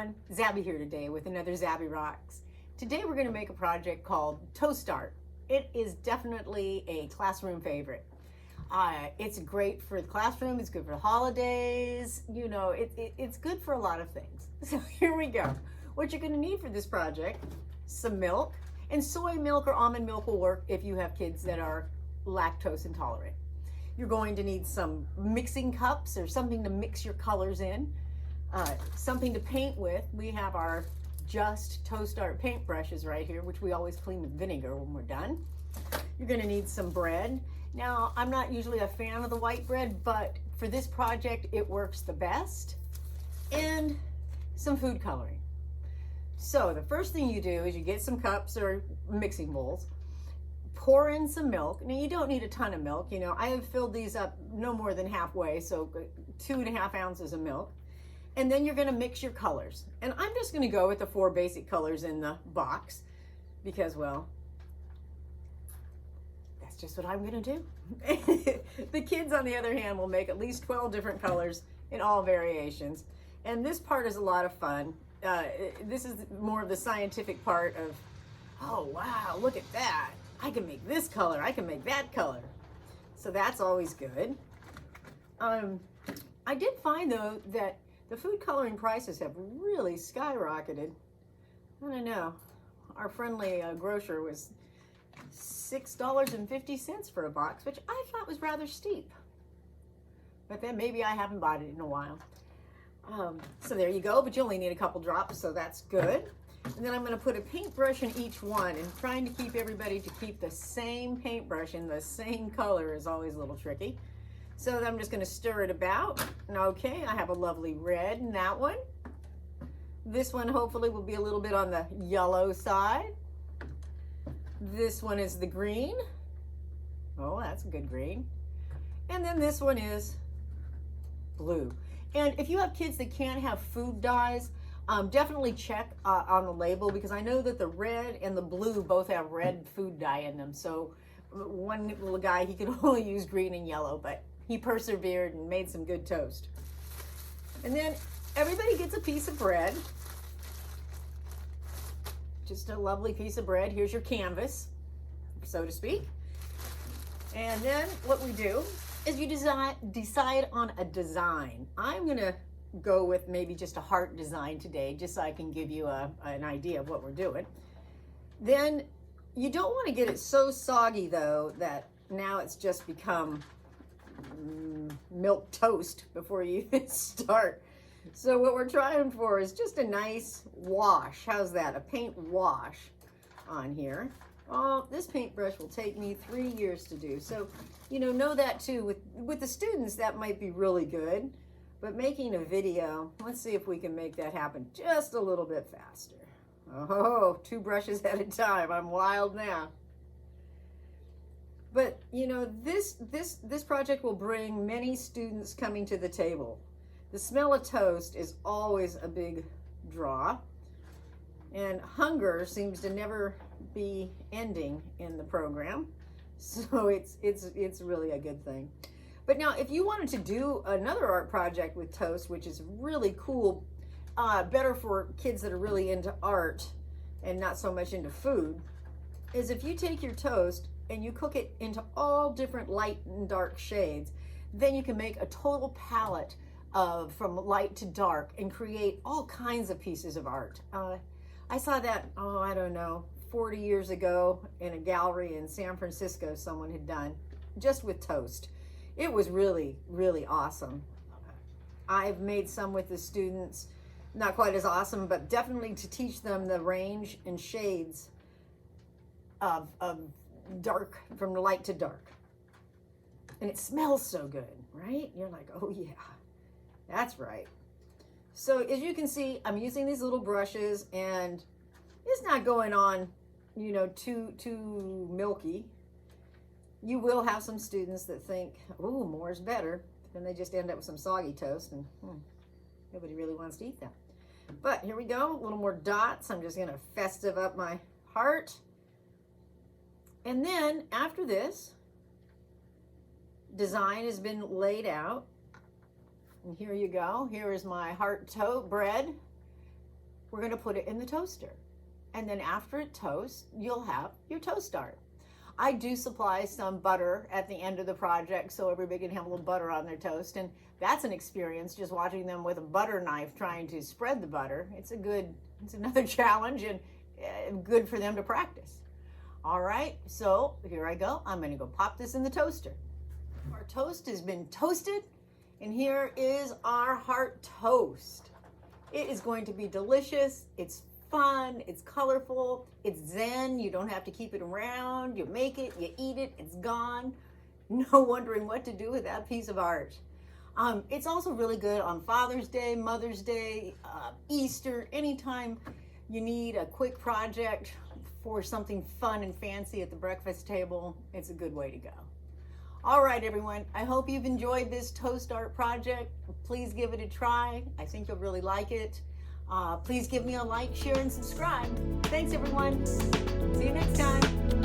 everyone, ZabE here today with another ZabE Rocks. Today we're going to make a project called Toast Art. It is definitely a classroom favorite. It's great for the classroom, it's good for the holidays, you know, it's good for a lot of things. So here we go. What you're going to need for this project, some milk, and soy milk or almond milk will work if you have kids that are lactose intolerant. You're going to need some mixing cups or something to mix your colors in. Something to paint with. We have our Just Toast Art paint brushes right here, which we always clean with vinegar when we're done. You're going to need some bread. Now, I'm not usually a fan of the white bread, but for this project, it works the best. And some food coloring. So the first thing you do is you get some cups or mixing bowls, pour in some milk. Now, you don't need a ton of milk. You know, I have filled these up no more than halfway, so 2.5 ounces of milk. And then you're going to mix your colors. And I'm just going to go with the 4 basic colors in the box because, well, that's just what I'm going to do. The kids, on the other hand, will make at least 12 different colors in all variations. And this part is a lot of fun. This is more of the scientific part of, oh, wow, look at that. I can make this color. I can make that color. So that's always good. I did find, though, that the food coloring prices have really skyrocketed. I don't know. Our friendly grocer was $6.50 for a box, which I thought was rather steep. But then maybe I haven't bought it in a while. So there you go, but you only need a couple drops, so that's good. And then I'm going to put a paintbrush in each one, and trying to keep everybody to keep the same paintbrush in the same color is always a little tricky. So I'm just going to stir it about. Okay, I have a lovely red in that one. This one hopefully will be a little bit on the yellow side. This one is the green. Oh, that's a good green. And then this one is blue. And if you have kids that can't have food dyes, definitely check on the label, because I know that the red and the blue both have red food dye in them. So one little guy, he could only use green and yellow, but he persevered and made some good toast. And then everybody gets a piece of bread. Just a lovely piece of bread. Here's your canvas, so to speak. And then what we do is you decide on a design. I'm going to go with maybe just a heart design today, just so I can give you an idea of what we're doing. Then you don't want to get it so soggy, though, that now it's just become milk toast before you even start. So what we're trying for is just a nice wash. How's that? A paint wash on here. Oh, this paintbrush will take me 3 years to do. So, you know that too. With the students, that might be really good. But making a video, let's see if we can make that happen just a little bit faster. Oh, 2 brushes at a time. I'm wild now. But, you know, this project will bring many students coming to the table. The smell of toast is always a big draw. And hunger seems to never be ending in the program. So it's really a good thing. But now, if you wanted to do another art project with toast, which is really cool, better for kids that are really into art and not so much into food, is if you take your toast and you cook it into all different light and dark shades, then you can make a total palette of from light to dark and create all kinds of pieces of art. I saw that, oh, I don't know, 40 years ago in a gallery in San Francisco someone had done just with toast. It was really, really awesome. I've made some with the students, not quite as awesome, but definitely to teach them the range and shades of dark, from light to dark. And it smells so good, right? You're like, oh yeah, that's right. So as you can see, I'm using these little brushes, and it's not going on, you know, too milky. You will have some students that think, oh, more is better. Then they just end up with some soggy toast, and nobody really wants to eat that. But here we go, a little more dots. I'm just going to festive up my heart. And then after this, design has been laid out. And here you go. Here is my heart bread. we're going to put it in the toaster. And then after it toasts, you'll have your toast art. I do supply some butter at the end of the project so everybody can have a little butter on their toast. And that's an experience, just watching them with a butter knife trying to spread the butter. It's another challenge, and good for them to practice. All right, so here I go. I'm going to go pop this in the toaster. Our toast has been toasted, and here is our heart toast. It is going to be delicious. It's fun, it's colorful, it's zen. You don't have to keep it around. You make it, you eat it, it's gone. No wondering what to do with that piece of art. It's also really good on Father's Day, Mother's Day, Easter, anytime you need a quick project for something fun and fancy at the breakfast table. It's a good way to go. All right, everyone, I hope you've enjoyed this toast art project. Please give it a try. I think you'll really like it. Please give me a like, share, and subscribe. Thanks, everyone. See you next time.